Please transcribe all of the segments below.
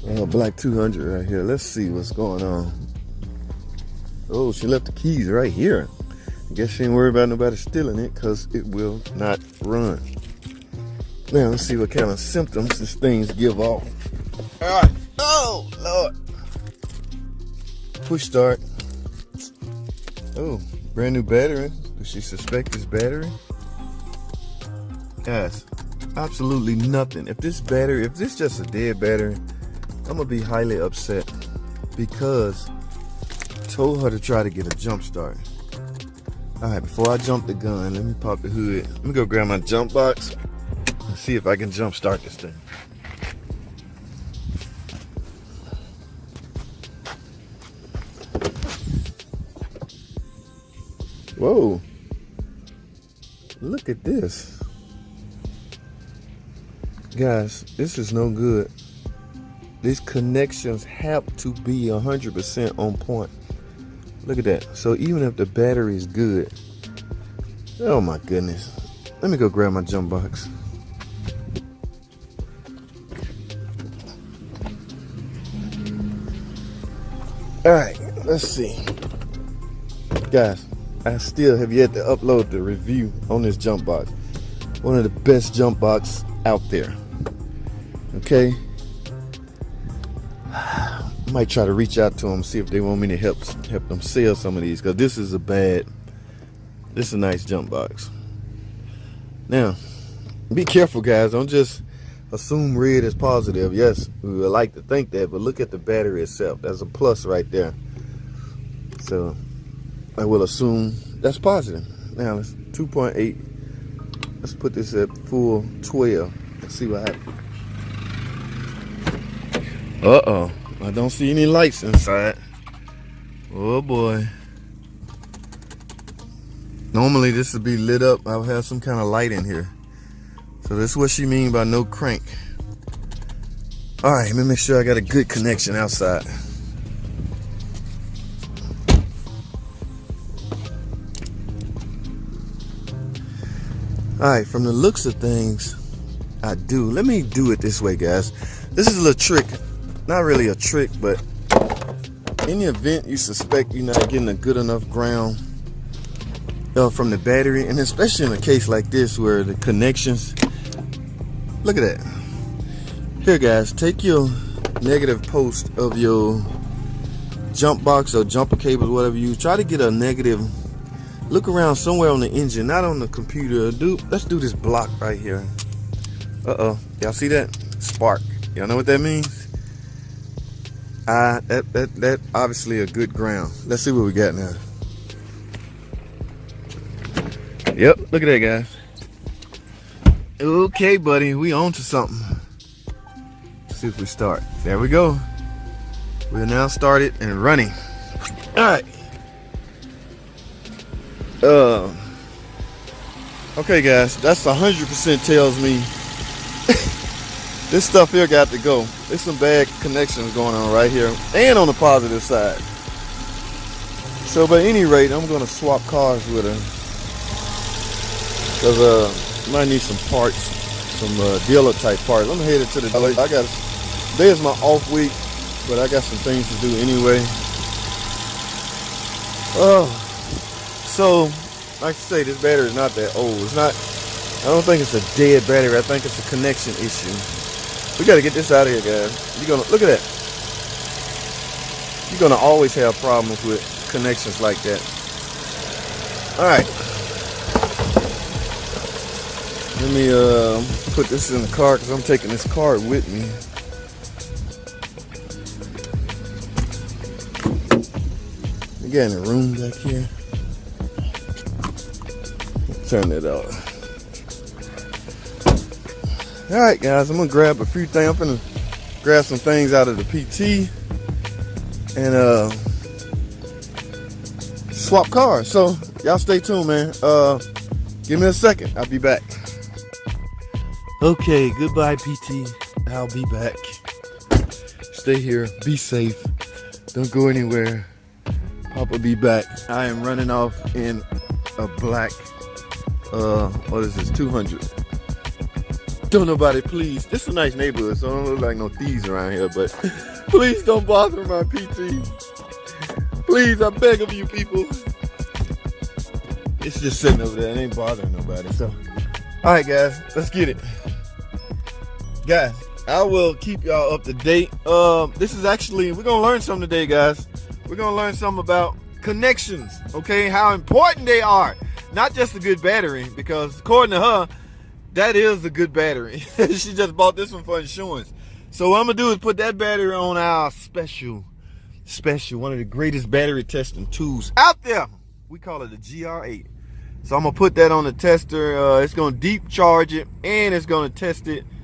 Black 200 right here. Let's see what's going on. Oh, she left the keys right here. I guess she ain't worried about nobody stealing it because it will not run. Now let's see what kind of symptoms these things give off. All right. Oh, Lord. Push start. Oh, brand new battery. Does she suspect this battery? Guys, absolutely nothing. If this just a dead battery, I'm gonna be highly upset because I told her to try to get a jump start. All right, before I jump the gun, let me pop the hood. Let me go grab my jump box and see if I can jump start this thing. Whoa, look at this. Guys, this is no good. These connections have to be 100% on point. Look at that. So even if the battery is good, oh my goodness. Let me go grab my jump box. All right, let's see. Guys, I still have yet to upload the review on this jump box. One of the best jump boxes out there. Okay. Might try to reach out to them, see if they want me to help them sell some of these, because this is a nice jump box. Now, be careful, guys. Don't just assume red is positive. Yes, we would like to think that, but look at the battery itself. There's a plus right there. So I will assume that's positive. Now it's 2.8. Let's put this at full 12. Let's see what happens. Uh-oh. I don't see any lights inside. Oh boy. Normally this would be lit up. I'll have some kind of light in here. So this is what she mean by no crank. All right, let me make sure I got a good connection outside. All right, from the looks of things, I do. Let me do it this way, guys. This is a little trick. Not really a trick, but in the event you suspect you're not getting a good enough ground from the battery, and especially in a case like this where the connections, look at that. Here, guys, take your negative post of your jump box or jumper cables, whatever you use. Try to get a negative. Look around somewhere on the engine, not on the computer. Let's do this block right here. Uh-oh, y'all see that? Spark. Y'all know what that means? That obviously a good ground. Let's see what we got now. Yep, look at that, guys. Okay, buddy, we on to something. Let's see if we start. There we go. We're now started and running. All right. Okay, guys, that's 100% tells me this stuff here got to go. There's some bad connections going on right here and on the positive side. So by any rate, I'm gonna swap cars with her because might need some parts, some dealer type parts. I'm headed to the dealer. Today's my off week, but I got some things to do anyway. So like I say, this battery is not that old. It's not. I don't think it's a dead battery. I think it's a connection issue. We got to get this out of here, guys. You're gonna look at that. You're gonna always have problems with connections like that. All right. Let me put this in the car because I'm taking this car with me. We got any room back here? Turn it off. All right, guys, I'm gonna grab a few things. I'm gonna grab some things out of the PT and swap cars. So y'all stay tuned, man. Give me a second. I'll be back. Okay, goodbye, PT. I'll be back. Stay here. Be safe. Don't go anywhere. Papa be back. I am running off in a black. What is this? 200. Don't nobody, please. This is a nice neighborhood, so I don't look like no thieves around here, but please don't bother my PT. Please, I beg of you people. It's just sitting over there. It ain't bothering nobody. So, all right, guys, let's get it. Guys, I will keep y'all up to date. This is actually, we're going to learn something today, guys. We're going to learn something about connections, okay? How important they are. Not just a good battery, because according to her, that is a good battery. She just bought this one for insurance. So what I'm going to do is put that battery on our special, one of the greatest battery testing tools out there. We call it a GR8. So I'm going to put that on the tester. It's going to deep charge it, and it's going to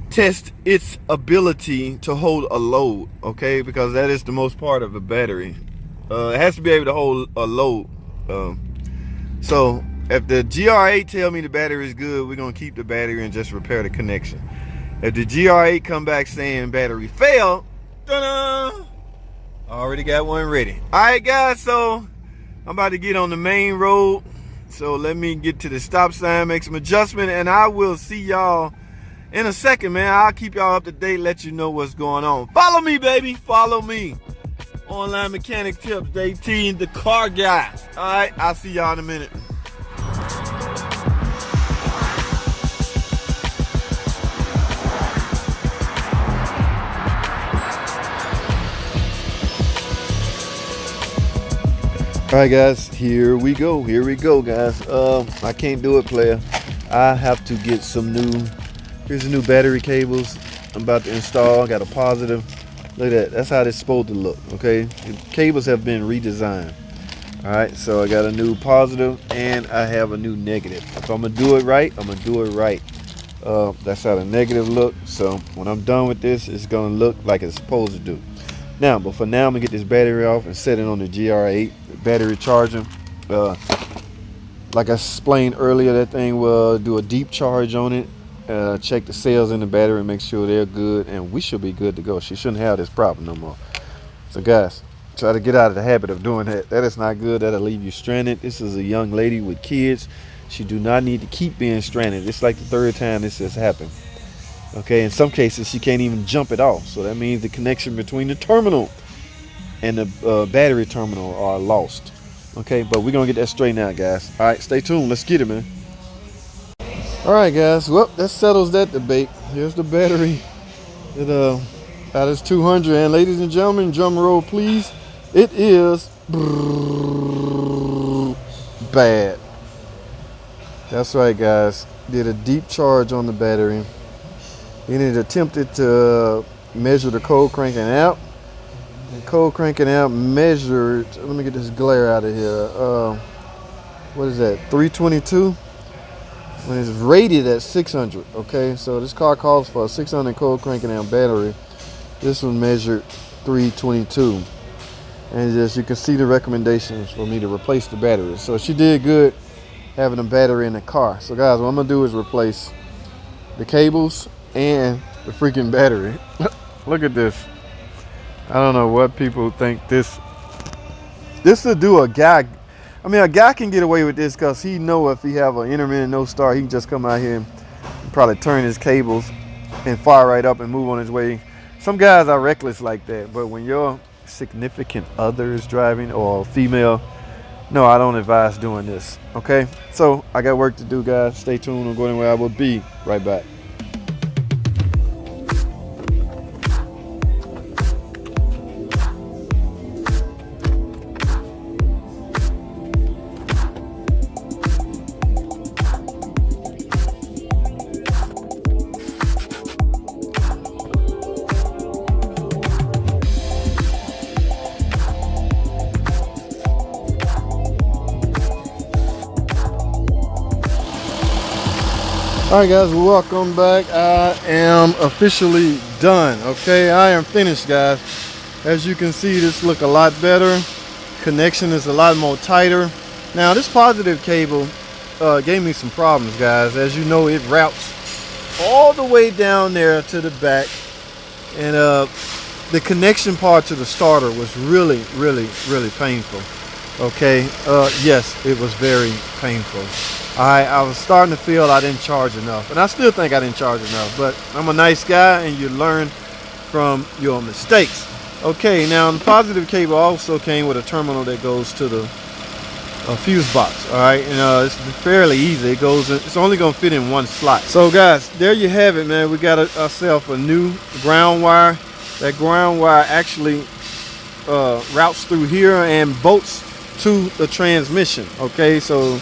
test its ability to hold a load, okay? Because that is the most part of the battery. It has to be able to hold a load. So if the GR8 tell me the battery is good, we're going to keep the battery and just repair the connection. If the GR8 come back saying battery failed, ta-da! Already got one ready. All right, guys, so I'm about to get on the main road. So let me get to the stop sign, make some adjustment, and I will see y'all in a second, man. I'll keep y'all up to date, let you know what's going on. Follow me, baby. Follow me. Online Mechanic Tips, JT, the car guy. All right, I'll see y'all in a minute. All right, guys, here we go, guys. I can't do it, player. I have to get some here's the new battery cables I'm about to install. I got a positive. Look at that. That's how it's supposed to look, okay? The cables have been redesigned. All right, so I got a new positive and I have a new negative. If I'm gonna do it right, I'm gonna do it right. That's how the negative look. So when I'm done with this, it's gonna look like it's supposed to do. Now, but for now, I'm gonna get this battery off and set it on the GR8 battery charging. Like I explained earlier, that thing will do a deep charge on it. Check the cells in the battery, make sure they're good, and we should be good to go. She shouldn't have this problem no more. So guys, try to get out of the habit of doing that. That is not good. That'll leave you stranded. This is a young lady with kids. She do not need to keep being stranded. It's like the third time this has happened. Okay, in some cases she can't even jump it off. So that means the connection between the terminal and the battery terminal are lost. Okay, but we're gonna get that straightened out, guys. All right, stay tuned. Let's get it, man. All right, guys. Well, that settles that debate. Here's the battery. That is 200. And ladies and gentlemen, drum roll, please. It is bad. That's right, guys. Did a deep charge on the battery. Then it attempted to measure the cold cranking out. The cold cranking out measured, let me get this glare out of here. What is that, 322? When it's rated at 600, okay? So this car calls for a 600 cold cranking out battery. This one measured 322. And just, you can see the recommendations for me to replace the battery. So she did good having a battery in the car. So guys, what I'm gonna do is replace the cables and the freaking battery. Look at this. I don't know what people think this will do. A guy can get away with this because he know if he have an intermittent no start, he can just come out here and probably turn his cables and fire right up and move on his way. Some guys are reckless like that, but when your significant other is driving or female, no, I don't advise doing this. Okay, so I got work to do, guys. Stay tuned. I'm going where I will be right back. All right, guys, welcome back. I am officially done. Okay, I am finished, guys. As you can see, this look a lot better. Connection is a lot more tighter. Now, this positive cable gave me some problems, guys. As you know, it routes all the way down there to the back, and the connection part to the starter was really painful. Okay, yes, it was very painful. I was starting to feel I didn't charge enough, and I still think I didn't charge enough, but I'm a nice guy and you learn from your mistakes. Okay, now the positive cable also came with a terminal that goes to the fuse box. All right, and it's fairly easy. It goes in, it's only gonna fit in one slot. So guys, there you have it, man. We got ourselves a new ground wire. That ground wire actually routes through here and bolts to the transmission. Okay, so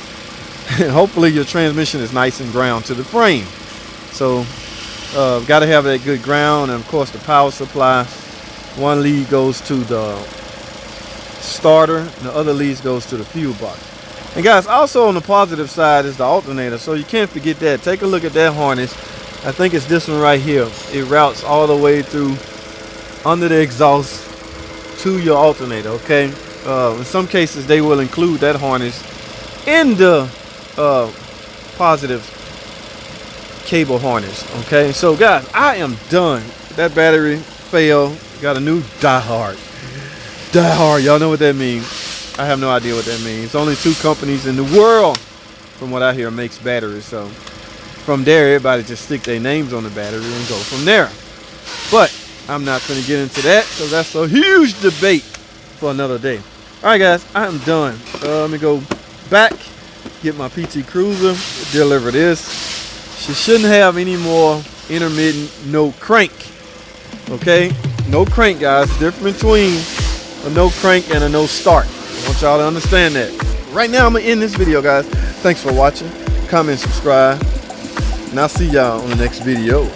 hopefully your transmission is nice and ground to the frame. So got to have that good ground, and of course the power supply. One lead goes to the starter, and the other lead goes to the fuel box. And guys, also on the positive side is the alternator, so you can't forget that. Take a look at that harness. I think it's this one right here. It routes all the way through under the exhaust to your alternator. Okay, in some cases they will include that harness in the positive cable harness. Okay, so guys, I am done. That battery failed. Got a new die-hard. Y'all know what that means. I have no idea what that means. Only 2 companies in the world, from what I hear, makes batteries. So from there, everybody just stick their names on the battery and go from there. But I'm not going to get into that because that's a huge debate for another day. All right, guys, I am done. Let me go back, get my PT Cruiser, deliver this. She shouldn't have any more intermittent no crank. Okay, no crank, guys. Difference between a no crank and a no start. I want y'all to understand that. Right now, I'm gonna end this video, guys. Thanks for watching. Comment, subscribe, and I'll see y'all on the next video.